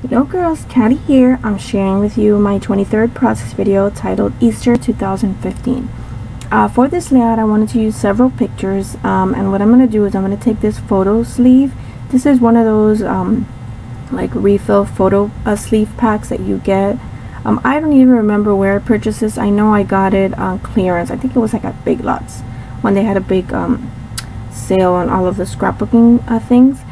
Hello girls, Caddy here. I'm sharing with you my 23rd process video titled Easter 2015. For this layout I wanted to use several pictures and what I'm going to do is I'm going to take this photo sleeve. This is one of those like refill photo sleeve packs that you get. I don't even remember where I purchased this. I know I got it on clearance. I think it was like at Big Lots when they had a big sale on all of the scrapbooking things,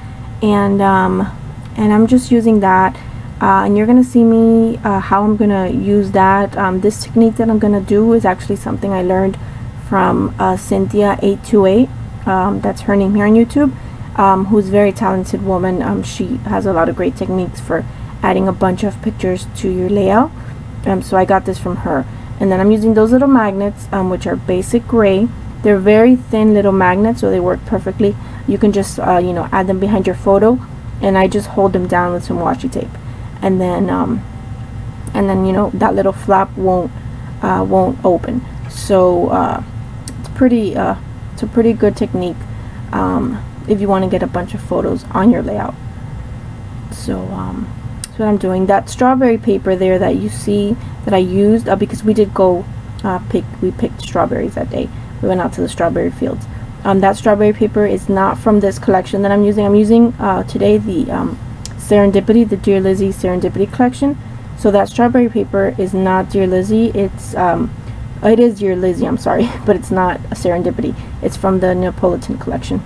and I'm just using that and you're gonna see me how I'm gonna use that. This technique that I'm gonna do is actually something I learned from Cynthia828, that's her name here on YouTube, who's a very talented woman. She has a lot of great techniques for adding a bunch of pictures to your layout, so I got this from her. And then I'm using those little magnets, which are basic gray. They're very thin little magnets, so they work perfectly. You can just add them behind your photo, and I just hold them down with some washi tape, and then that little flap won't open. So it's a pretty good technique if you want to get a bunch of photos on your layout. So that's what I'm doing. That strawberry paper there that you see that I used, because we did go we picked strawberries that day. We went out to the strawberry fields. That strawberry paper is not from this collection that I'm using. I'm using today the Serendipity, the Dear Lizzie Serendipity collection. So that strawberry paper is not Dear Lizzie. It is Dear Lizzie, I'm sorry, but it's not a Serendipity. It's from the Neapolitan collection.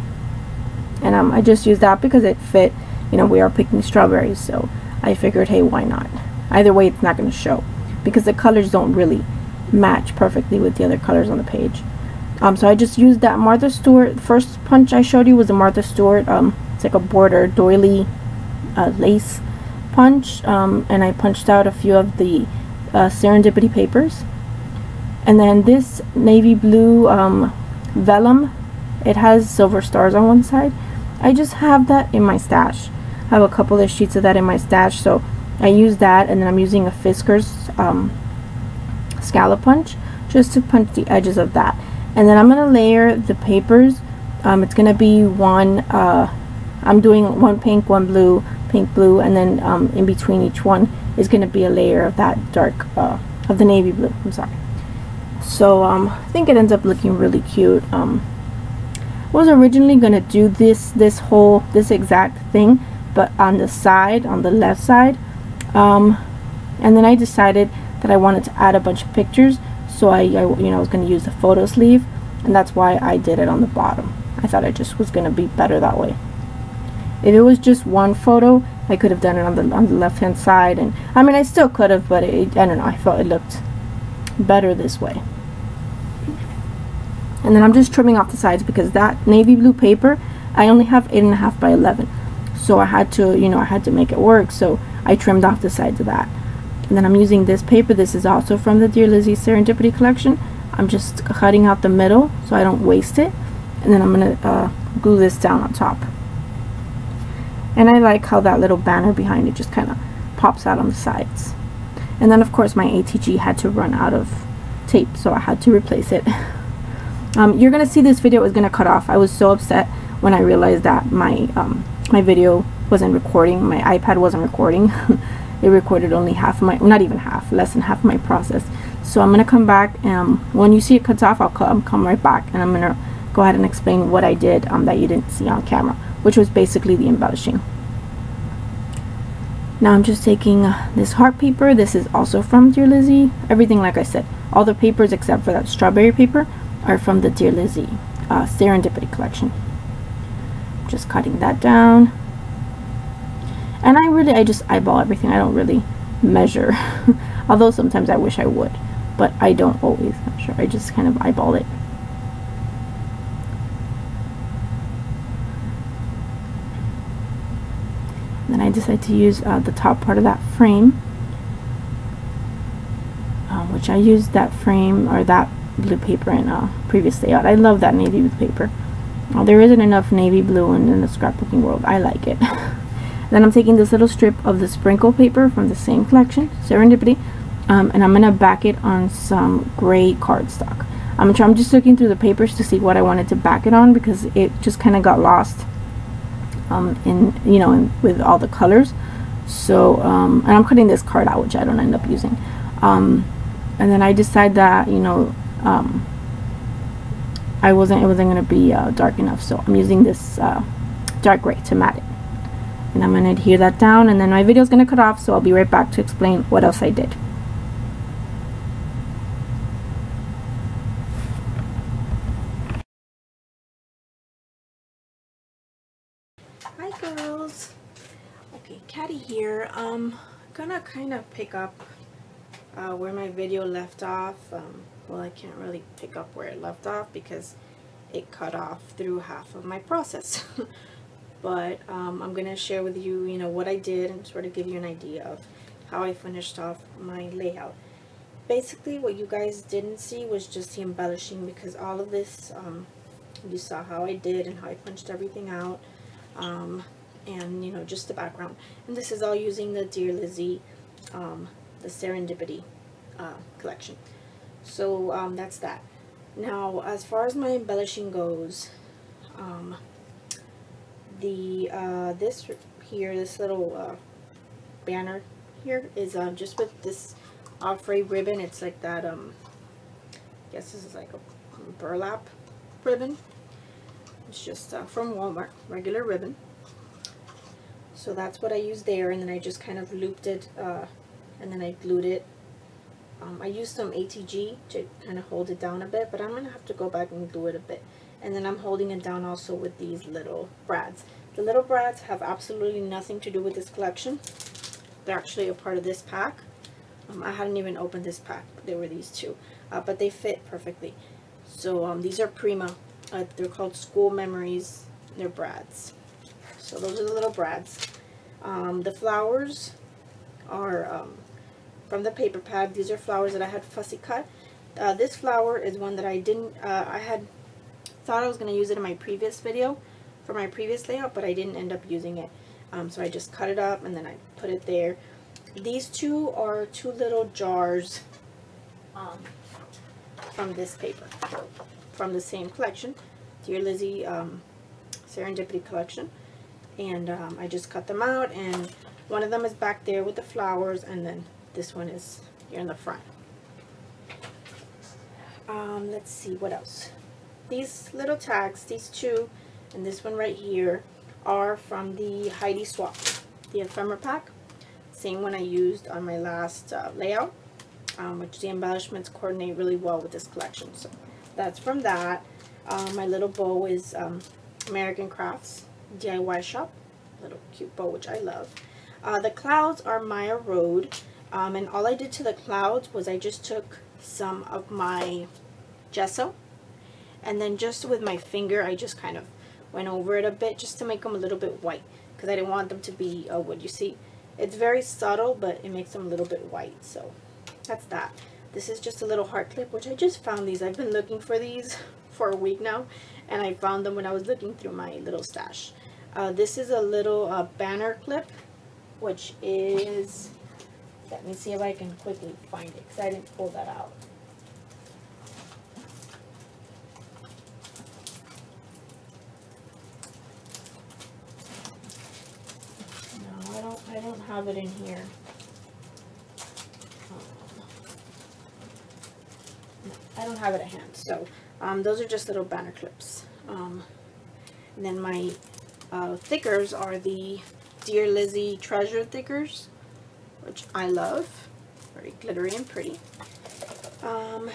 And I just used that because it fit. We are picking strawberries, so I figured, hey, why not? Either way, it's not going to show because the colors don't really match perfectly with the other colors on the page. So I just used that Martha Stewart. The first punch I showed you was a Martha Stewart. It's like a border doily lace punch, and I punched out a few of the Serendipity papers. And then this navy blue vellum, it has silver stars on one side. I just have that in my stash. I have a couple of sheets of that in my stash, so I use that, and then I'm using a Fisker's scallop punch just to punch the edges of that. And then I'm going to layer the papers. It's going to be one, I'm doing one pink, one blue, pink, blue, and then in between each one is going to be a layer of that dark, of the navy blue, I'm sorry. So I think it ends up looking really cute. I was originally going to do this exact thing, but on the side, on the left side. And then I decided that I wanted to add a bunch of pictures. So I was going to use the photo sleeve, and that's why I did it on the bottom. I thought it just was going to be better that way. If it was just one photo, I could have done it on the left hand side, and I mean I still could have, but I don't know, I felt it looked better this way. And then I'm just trimming off the sides because that navy blue paper, I only have 8.5 by 11, so I had to make it work. So I trimmed off the sides of that. And then I'm using this paper. This is also from the Dear Lizzie Serendipity collection. I'm just cutting out the middle so I don't waste it. And then I'm going to glue this down on top. And I like how that little banner behind it just kind of pops out on the sides. And then of course my ATG had to run out of tape, so I had to replace it. You're going to see this video is going to cut off. I was so upset when I realized that my video wasn't recording. My iPad wasn't recording. It recorded only half of my, not even half, less than half of my process. So I'm going to come back, and when you see it cuts off, I'll come right back, and I'm going to go ahead and explain what I did that you didn't see on camera, which was basically the embellishing. Now I'm just taking this heart paper. This is also from Dear Lizzie. Everything, like I said, all the papers except for that strawberry paper are from the Dear Lizzie Serendipity collection. Just cutting that down. And I just eyeball everything. I don't really measure. Although sometimes I wish I would, but I don't always measure. I just kind of eyeball it. Then I decided to use the top part of that frame, which I used that frame or that blue paper in a previous layout. I love that navy blue paper. There isn't enough navy blue in the scrapbooking world. I like it. Then I'm taking this little strip of the sprinkle paper from the same collection, Serendipity, and I'm going to back it on some gray cardstock. I'm just looking through the papers to see what I wanted to back it on because it just kind of got lost with all the colors. So and I'm cutting this card out, which I don't end up using. And then I decide that, you know, it wasn't going to be dark enough, so I'm using this dark gray to matte it. And I'm going to adhere that down, and then my video is going to cut off, so I'll be right back to explain what else I did. Hi girls. Okay, Caddy here. Gonna kind of pick up where my video left off. Well, I can't really pick up where it left off because it cut off through half of my process. But I'm gonna share with you, you know, what I did and sort of give you an idea of how I finished off my layout. Basically, what you guys didn't see was just the embellishing, because all of this, you saw how I did and how I punched everything out. And you know, just the background, and this is all using the Dear Lizzie the Serendipity collection. So that's that. Now, as far as my embellishing goes, this here, this little banner here is just with this Offray ribbon. It's like that, I guess this is like a burlap ribbon. It's just from Walmart, regular ribbon. So that's what I used there, and then I just kind of looped it, and then I glued it. I used some ATG to kind of hold it down a bit, but I'm going to have to go back and glue it a bit. And then I'm holding it down also with these little brads. The little brads have absolutely nothing to do with this collection. They're actually a part of this pack. I hadn't even opened this pack, but there were these two. But they fit perfectly. So these are Prima. They're called School Memories. They're brads. So those are the little brads. The flowers are from the paper pad. These are flowers that I had fussy cut. This flower is one that I didn't, I had thought I was going to use it in my previous video for my previous layout, but I didn't end up using it. So I just cut it up and then I put it there. These two are two little jars from this paper, from the same collection, Dear Lizzie Serendipity collection. And I just cut them out, and one of them is back there with the flowers, and then this one is here in the front. Let's see what else. These little tags, these two and this one right here, are from the Heidi Swap, the ephemera pack. Same one I used on my last layout, which the embellishments coordinate really well with this collection. So that's from that. My little bow is American Crafts DIY shop, little cute bow, which I love. The clouds are Maya Road, and all I did to the clouds was I just took some of my gesso, and then just with my finger I just kind of went over it a bit just to make them a little bit white, because I didn't want them to be wood. You see, it's very subtle, but it makes them a little bit white. So that's that. This is just a little heart clip, which I just found these. I've been looking for these for a week now, and I found them when I was looking through my little stash. This is a little banner clip, which is, let me see if I can quickly find it, because I didn't pull that out. No, I don't have it in here. I don't have it at hand. So those are just little banner clips. And then my thickers are the Dear Lizzie Treasure thickers, which I love. Very glittery and pretty. And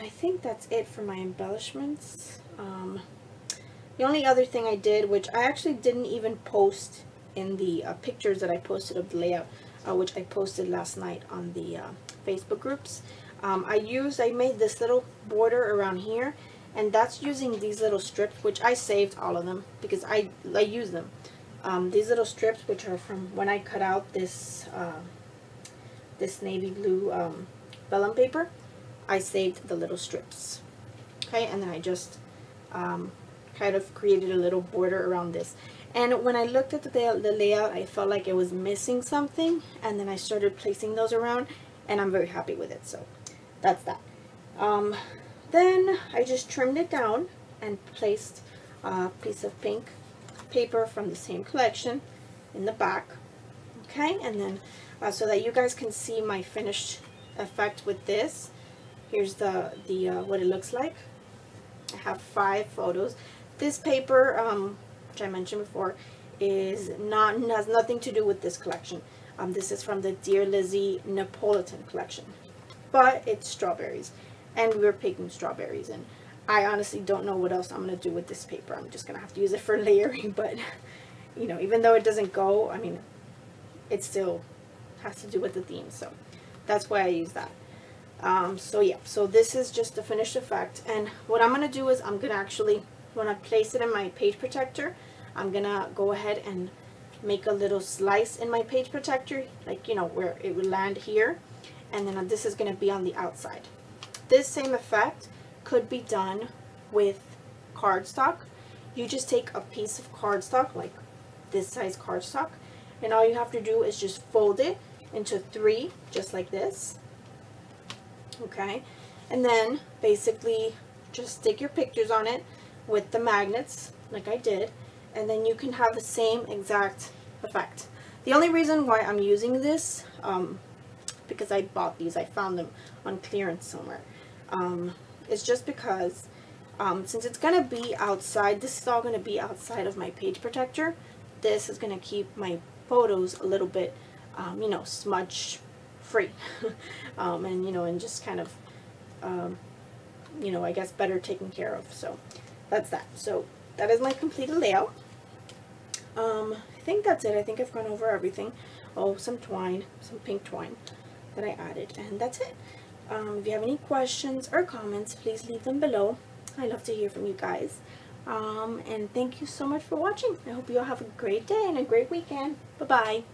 I think that's it for my embellishments. The only other thing I did, which I actually didn't even post in the pictures that I posted of the layout, which I posted last night on the Facebook groups, I made this little border around here, and that's using these little strips, which I saved all of them because I use them. These little strips, which are from when I cut out this this navy blue vellum paper, I saved the little strips. Okay, and then I just kind of created a little border around this. And when I looked at the layout, I felt like it was missing something, and then I started placing those around, and I'm very happy with it. So that's that. Then I just trimmed it down and placed a piece of pink paper from the same collection in the back. Okay, and then so that you guys can see my finished effect with this, here's the what it looks like. I have 5 photos. This paper, which I mentioned before, has nothing to do with this collection. This is from the Dear Lizzie Napolitan collection, but it's strawberries, and we were picking strawberries, and I honestly don't know what else I'm going to do with this paper. I'm just going to have to use it for layering, but you know, even though it doesn't go, I mean, it still has to do with the theme, so that's why I use that. So yeah, so this is just the finished effect, and what I'm going to do is I'm going to actually, when I place it in my page protector, I'm going to go ahead and make a little slice in my page protector, like, you know, where it would land here, and then this is going to be on the outside. This same effect could be done with cardstock. You just take a piece of cardstock, like this size cardstock, and all you have to do is just fold it into 3, just like this. Okay, and then basically just stick your pictures on it with the magnets, like I did, and then you can have the same exact effect. The only reason why I'm using this, because I bought these, I found them on clearance somewhere, is just because since it's going to be outside, this is all going to be outside of my page protector. This is going to keep my photos a little bit, you know, smudge free, and you know, and just kind of, you know, I guess better taken care of. So that's that. So that is my completed layout. I think that's it. I think I've gone over everything. Oh, some twine, some pink twine that I added, and that's it. If you have any questions or comments, please leave them below. I love to hear from you guys. And thank you so much for watching. I hope you all have a great day and a great weekend. Bye-bye.